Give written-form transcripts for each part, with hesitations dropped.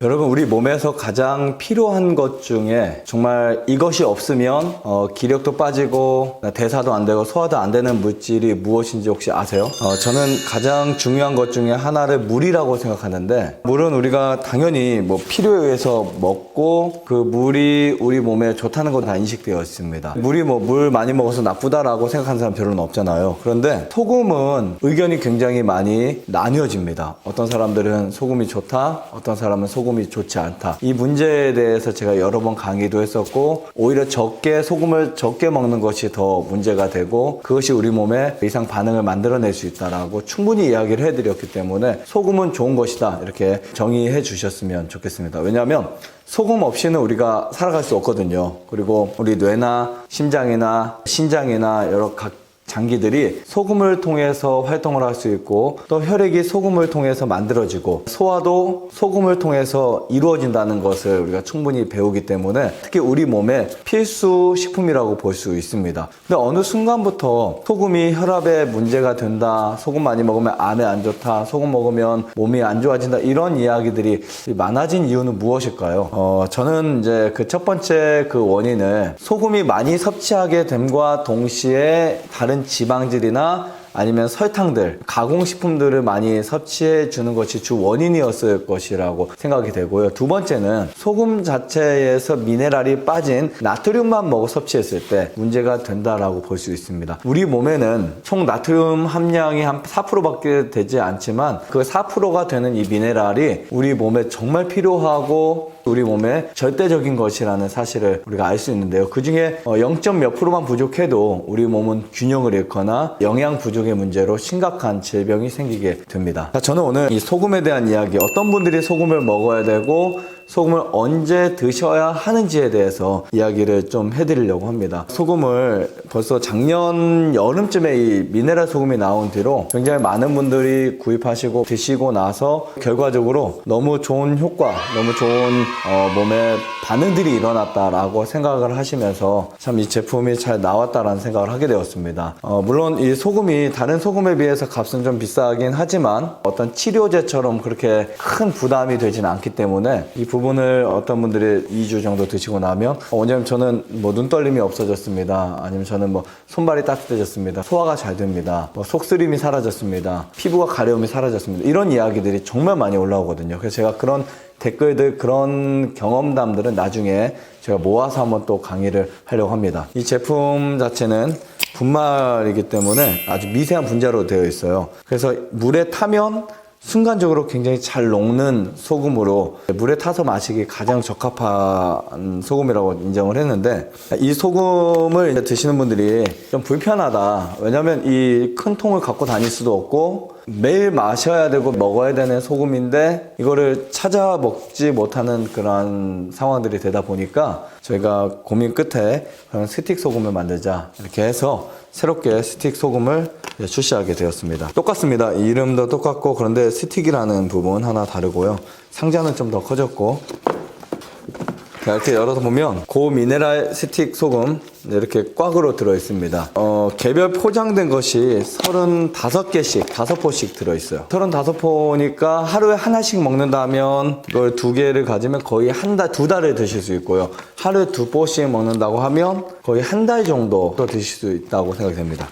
여러분, 우리 몸에서 가장 필요한 것 중에 정말 이것이 없으면 기력도 빠지고 대사도 안 되고 소화도 안 되는 물질이 무엇인지 혹시 아세요? 저는 가장 중요한 것 중에 하나를 물이라고 생각하는데, 물은 우리가 당연히 뭐 필요에 의해서 먹고 그 물이 우리 몸에 좋다는 건 다 인식되어 있습니다. 물이 뭐 물 많이 먹어서 나쁘다라고 생각하는 사람 별로는 없잖아요. 그런데 소금은 의견이 굉장히 많이 나뉘어집니다. 어떤 사람들은 소금이 좋다, 어떤 사람은 소금이 좋지 않다. 이 문제에 대해서 제가 여러 번 강의도 했었고, 오히려 소금을 적게 먹는 것이 더 문제가 되고 그것이 우리 몸에 이상 반응을 만들어낼 수 있다라고 충분히 이야기를 해드렸기 때문에 소금은 좋은 것이다, 이렇게 정의해 주셨으면 좋겠습니다. 왜냐하면 소금 없이는 우리가 살아갈 수 없거든요. 그리고 우리 뇌나 심장이나 신장이나 여러 각 장기들이 소금을 통해서 활동을 할 수 있고, 또 혈액이 소금을 통해서 만들어지고 소화도 소금을 통해서 이루어진다는 것을 우리가 충분히 배우기 때문에 특히 우리 몸의 필수 식품이라고 볼 수 있습니다. 근데 어느 순간부터 소금이 혈압에 문제가 된다, 소금 많이 먹으면 암에 안 좋다, 소금 먹으면 몸이 안 좋아진다, 이런 이야기들이 많아진 이유는 무엇일까요? 저는 이제 그 첫 번째 그 원인을 소금이 많이 섭취하게 됨과 동시에 다른 지방질이나 아니면 설탕들, 가공식품들을 많이 섭취해 주는 것이 주 원인이었을 것이라고 생각이 되고요. 두 번째는 소금 자체에서 미네랄이 빠진 나트륨만 섭취했을 때 문제가 된다라고 볼 수 있습니다. 우리 몸에는 총 나트륨 함량이 한 4%밖에 되지 않지만 그 4%가 되는 이 미네랄이 우리 몸에 정말 필요하고 우리 몸에 절대적인 것이라는 사실을 우리가 알 수 있는데요. 그 중에 0. 몇 프로만 부족해도 우리 몸은 균형을 잃거나 영양 부족의 문제로 심각한 질병이 생기게 됩니다. 저는 오늘 이 소금에 대한 이야기, 어떤 분들이 소금을 먹어야 되고 소금을 언제 드셔야 하는지에 대해서 이야기를 좀 해드리려고 합니다. 소금을 벌써 작년 여름쯤에 이 미네랄 소금이 나온 뒤로 굉장히 많은 분들이 구입하시고 드시고 나서 결과적으로 너무 좋은 효과, 너무 좋은 몸에 반응들이 일어났다라고 생각을 하시면서 참 이 제품이 잘 나왔다라는 생각을 하게 되었습니다. 물론 이 소금이 다른 소금에 비해서 값은 좀 비싸긴 하지만 어떤 치료제처럼 그렇게 큰 부담이 되지는 않기 때문에 이 부분을 어떤 분들이 2주 정도 드시고 나면 원장님 저는 뭐 눈떨림이 없어졌습니다, 아니면 저는 뭐 손발이 따뜻해졌습니다, 소화가 잘 됩니다, 뭐 속쓰림이 사라졌습니다, 피부가 가려움이 사라졌습니다, 이런 이야기들이 정말 많이 올라오거든요. 그래서 제가 그런 댓글들, 그런 경험담들은 나중에 제가 모아서 한번 또 강의를 하려고 합니다. 이 제품 자체는 분말이기 때문에 아주 미세한 분자로 되어 있어요. 그래서 물에 타면 순간적으로 굉장히 잘 녹는 소금으로 물에 타서 마시기 가장 적합한 소금이라고 인정을 했는데, 이 소금을 이제 드시는 분들이 좀 불편하다, 왜냐면 이 큰 통을 갖고 다닐 수도 없고 매일 마셔야 되고 먹어야 되는 소금인데 이거를 찾아 먹지 못하는 그런 상황들이 되다 보니까 저희가 고민 끝에 그런 스틱 소금을 만들자 이렇게 해서 새롭게 스틱 소금을 출시하게 되었습니다. 똑같습니다. 이름도 똑같고, 그런데 스틱이라는 부분 하나 다르고요. 상자는 좀 더 커졌고, 자, 이렇게 열어서 보면 고미네랄 스틱 소금 이렇게 꽉으로 들어있습니다. 개별 포장된 것이 35개씩 5포씩 들어있어요. 35포니까 하루에 하나씩 먹는다면 이걸 2개를 가지면 거의 두 달을 드실 수 있고요. 하루에 2포씩 먹는다고 하면 거의 한 달 정도 또 드실 수 있다고 생각이 됩니다.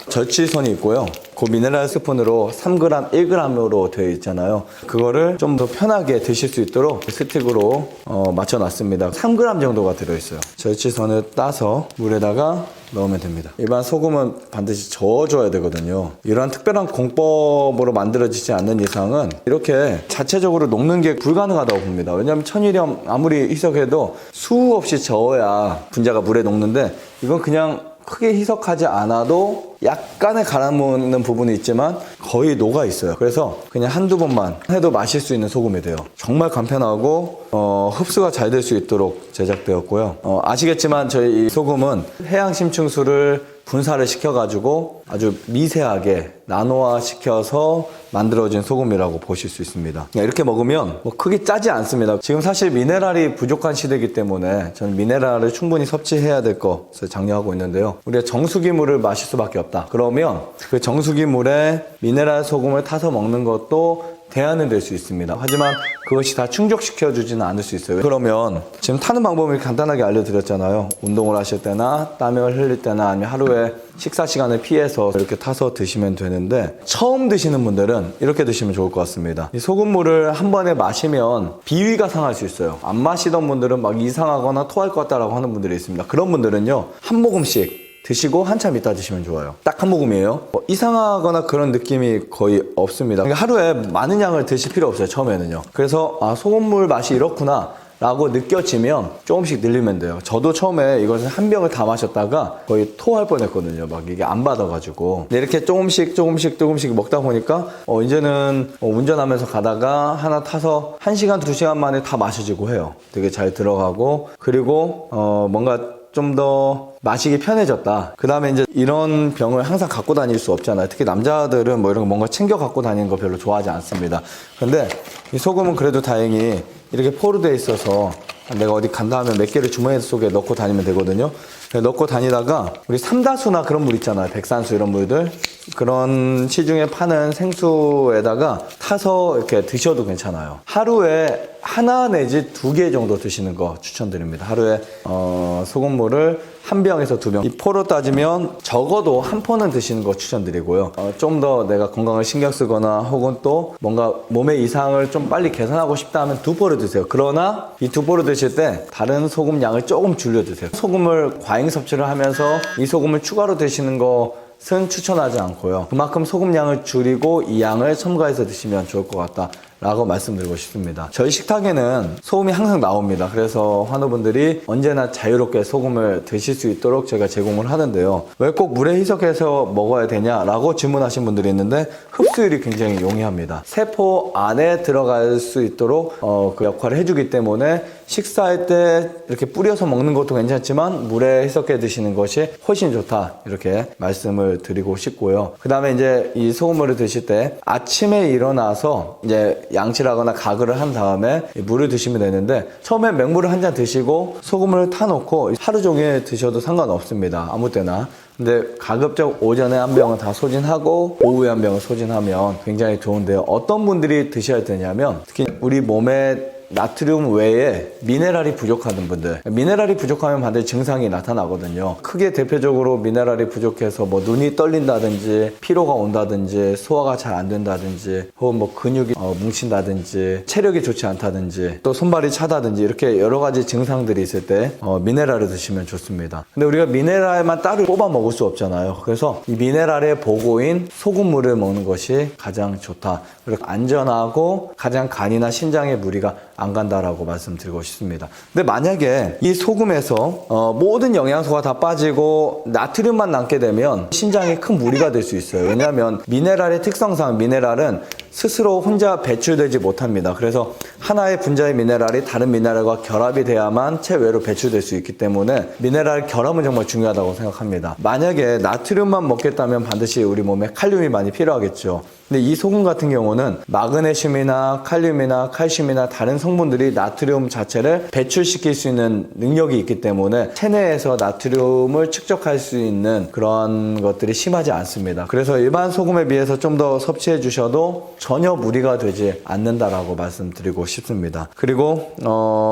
절취선이 있고요. 그 미네랄 스푼으로 3g, 1g으로 되어 있잖아요. 그거를 좀 더 편하게 드실 수 있도록 스틱으로 맞춰놨습니다. 3g 정도가 들어있어요. 절취선을 따서 물에다가 넣으면 됩니다. 일반 소금은 반드시 저어줘야 되거든요. 이러한 특별한 공법으로 만들어지지 않는 이상은 이렇게 자체적으로 녹는 게 불가능하다고 봅니다. 왜냐하면 천일염 아무리 희석해도 수없이 저어야 분자가 물에 녹는데, 이건 그냥 크게 희석하지 않아도 약간의 갈아먹는 부분이 있지만 거의 녹아 있어요. 그래서 그냥 한두 번만 해도 마실 수 있는 소금이 돼요. 정말 간편하고 흡수가 잘 될 수 있도록 제작되었고요. 아시겠지만 저희 이 소금은 해양심층수를 분사를 시켜가지고 아주 미세하게 나노화 시켜서 만들어진 소금이라고 보실 수 있습니다. 이렇게 먹으면 뭐 크게 짜지 않습니다. 지금 사실 미네랄이 부족한 시대이기 때문에 저는 미네랄을 충분히 섭취해야 될 것을 장려하고 있는데요. 우리가 정수기물을 마실 수밖에 없다. 그러면 그 정수기물에 미네랄 소금을 타서 먹는 것도 대안은 될 수 있습니다. 하지만 그것이 다 충족시켜 주지는 않을 수 있어요. 그러면 지금 타는 방법을 간단하게 알려드렸잖아요. 운동을 하실 때나 땀을 흘릴 때나 아니면 하루에 식사 시간을 피해서 이렇게 타서 드시면 되는데, 처음 드시는 분들은 이렇게 드시면 좋을 것 같습니다. 이 소금물을 한 번에 마시면 비위가 상할 수 있어요. 안 마시던 분들은 막 이상하거나 토할 것 같다라고 하는 분들이 있습니다. 그런 분들은요, 한 모금씩 드시고 한참 이따 드시면 좋아요. 딱 한 모금이에요. 이상하거나 그런 느낌이 거의 없습니다. 그러니까 하루에 많은 양을 드실 필요 없어요, 처음에는요. 그래서 소금물 맛이 이렇구나 라고 느껴지면 조금씩 늘리면 돼요. 저도 처음에 이것을 한 병을 다 마셨다가 거의 토할 뻔했거든요. 막 이게 안 받아가지고. 근데 이렇게 조금씩 먹다 보니까 이제는 운전하면서 가다가 하나 타서 1시간, 2시간 만에 다 마셔지고 해요. 되게 잘 들어가고, 그리고 뭔가 좀 더 마시기 편해졌다. 그 다음에 이제 이런 병을 항상 갖고 다닐 수 없잖아요. 특히 남자들은 뭐 이런 거 뭔가 챙겨 갖고 다니는 거 별로 좋아하지 않습니다. 근데 이 소금은 그래도 다행히 이렇게 포로되어 있어서 내가 어디 간다 하면 몇 개를 주머니 속에 넣고 다니면 되거든요. 넣고 다니다가 우리 삼다수나 그런 물 있잖아요. 백산수 이런 물들. 그런 시중에 파는 생수에다가 타서 이렇게 드셔도 괜찮아요. 하루에 하나 내지 2개 정도 드시는 거 추천드립니다. 하루에 소금물을 1병에서 2병. 이 포로 따지면 적어도 1포는 드시는 거 추천드리고요. 좀 더 내가 건강을 신경 쓰거나 혹은 또 뭔가 몸의 이상을 좀 빨리 개선하고 싶다 하면 2포를 드세요. 그러나 이 2포를 드실 때 다른 소금 양을 조금 줄여 드세요. 소금을 과잉 섭취를 하면서 이 소금을 추가로 드시는 것은 추천하지 않고요. 그만큼 소금 양을 줄이고 이 양을 첨가해서 드시면 좋을 것 같다 라고 말씀드리고 싶습니다. 저희 식탁에는 소금이 항상 나옵니다. 그래서 환우분들이 언제나 자유롭게 소금을 드실 수 있도록 제가 제공을 하는데요. 왜 꼭 물에 희석해서 먹어야 되냐라고 질문하신 분들이 있는데, 흡수율이 굉장히 용이합니다. 세포 안에 들어갈 수 있도록 그 역할을 해주기 때문에 식사할 때 이렇게 뿌려서 먹는 것도 괜찮지만 물에 희석해 드시는 것이 훨씬 좋다, 이렇게 말씀을 드리고 싶고요. 그 다음에 이제 이 소금물을 드실 때 아침에 일어나서 이제 양치하거나 가글을 한 다음에 물을 드시면 되는데, 처음에 맹물을 한 잔 드시고 소금을 타놓고 하루 종일 드셔도 상관없습니다. 아무 때나. 근데 가급적 오전에 한 병은 다 소진하고 오후에 한 병을 소진하면 굉장히 좋은데요. 어떤 분들이 드셔야 되냐면, 특히 우리 몸에 나트륨 외에 미네랄이 부족하는 분들, 미네랄이 부족하면 반드시 증상이 나타나거든요. 크게 대표적으로 미네랄이 부족해서 뭐 눈이 떨린다든지 피로가 온다든지 소화가 잘 안 된다든지 혹은 뭐 근육이 뭉친다든지 체력이 좋지 않다든지 또 손발이 차다든지 이렇게 여러 가지 증상들이 있을 때 미네랄을 드시면 좋습니다. 근데 우리가 미네랄만 따로 뽑아 먹을 수 없잖아요. 그래서 이 미네랄의 보고인 소금물을 먹는 것이 가장 좋다. 그리고 안전하고 가장 간이나 신장에 무리가 안 간다라고 말씀드리고 싶습니다. 근데 만약에 이 소금에서 모든 영양소가 다 빠지고 나트륨만 남게 되면 신장에 큰 무리가 될 수 있어요. 왜냐하면 미네랄의 특성상 미네랄은 스스로 혼자 배출되지 못합니다. 그래서 하나의 분자의 미네랄이 다른 미네랄과 결합이 돼야만 체외로 배출될 수 있기 때문에 미네랄 결합은 정말 중요하다고 생각합니다. 만약에 나트륨만 먹겠다면 반드시 우리 몸에 칼륨이 많이 필요하겠죠. 근데 이 소금 같은 경우는 마그네슘이나 칼륨이나 칼슘이나 다른 성분들이 나트륨 자체를 배출시킬 수 있는 능력이 있기 때문에 체내에서 나트륨을 축적할 수 있는 그런 것들이 심하지 않습니다. 그래서 일반 소금에 비해서 좀 더 섭취해 주셔도 전혀 무리가 되지 않는다라고 말씀드리고 싶습니다. 그리고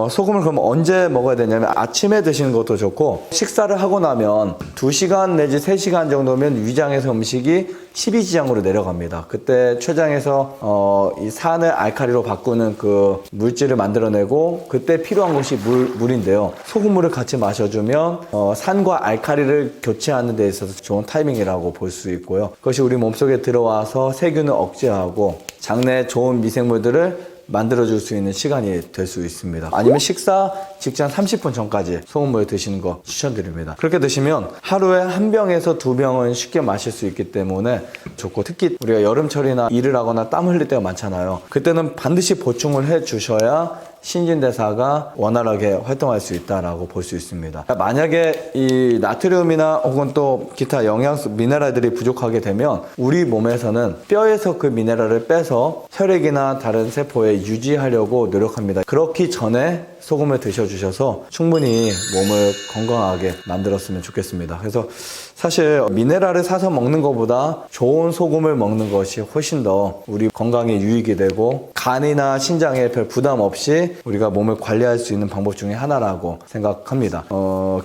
소금을 그럼 언제 먹어야 되냐면 아침에 드시는 것도 좋고, 식사를 하고 나면 2시간 내지 3시간 정도면 위장에서 음식이 십이지장으로 내려갑니다. 그때 췌장에서 이 산을 알칼리로 바꾸는 그 물질을 만들어내고 그때 필요한 것이 물인데요. 소금물을 같이 마셔주면 산과 알칼리를 교체하는 데 있어서 좋은 타이밍이라고 볼 수 있고요. 그것이 우리 몸속에 들어와서 세균을 억제하고 장내에 좋은 미생물들을 만들어줄 수 있는 시간이 될 수 있습니다. 아니면 식사 직전 30분 전까지 소금물 드시는 거 추천드립니다. 그렇게 드시면 하루에 1병에서 2병은 쉽게 마실 수 있기 때문에 좋고, 특히 우리가 여름철이나 일을 하거나 땀 흘릴 때가 많잖아요. 그때는 반드시 보충을 해 주셔야 신진대사가 원활하게 활동할 수 있다라고 볼 수 있습니다. 만약에 이 나트륨이나 혹은 또 기타 영양소, 미네랄들이 부족하게 되면 우리 몸에서는 뼈에서 그 미네랄을 빼서 혈액이나 다른 세포에 유지하려고 노력합니다. 그렇기 전에 소금을 드셔주셔서 충분히 몸을 건강하게 만들었으면 좋겠습니다. 그래서 사실 미네랄을 사서 먹는 것보다 좋은 소금을 먹는 것이 훨씬 더 우리 건강에 유익이 되고 간이나 신장에 별 부담 없이 우리가 몸을 관리할 수 있는 방법 중에 하나라고 생각합니다.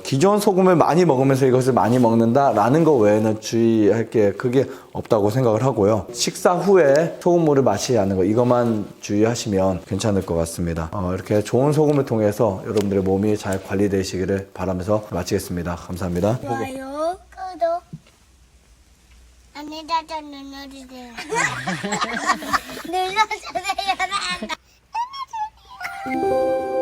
기존 소금을 많이 먹으면서 이것을 많이 먹는다라는 거 외에는 주의할 게 크게 없다고 생각을 하고요. 식사 후에 소금물을 마시지 않는 거 이것만 주의하시면 괜찮을 것 같습니다. 이렇게 좋은 소금을 통해서 여러분들의 몸이 잘 관리되시기를 바라면서 마치겠습니다. 감사합니다. 좋아요, 구독, 안내자전 눌러주세요. 눌러주세요. 눌러주세요.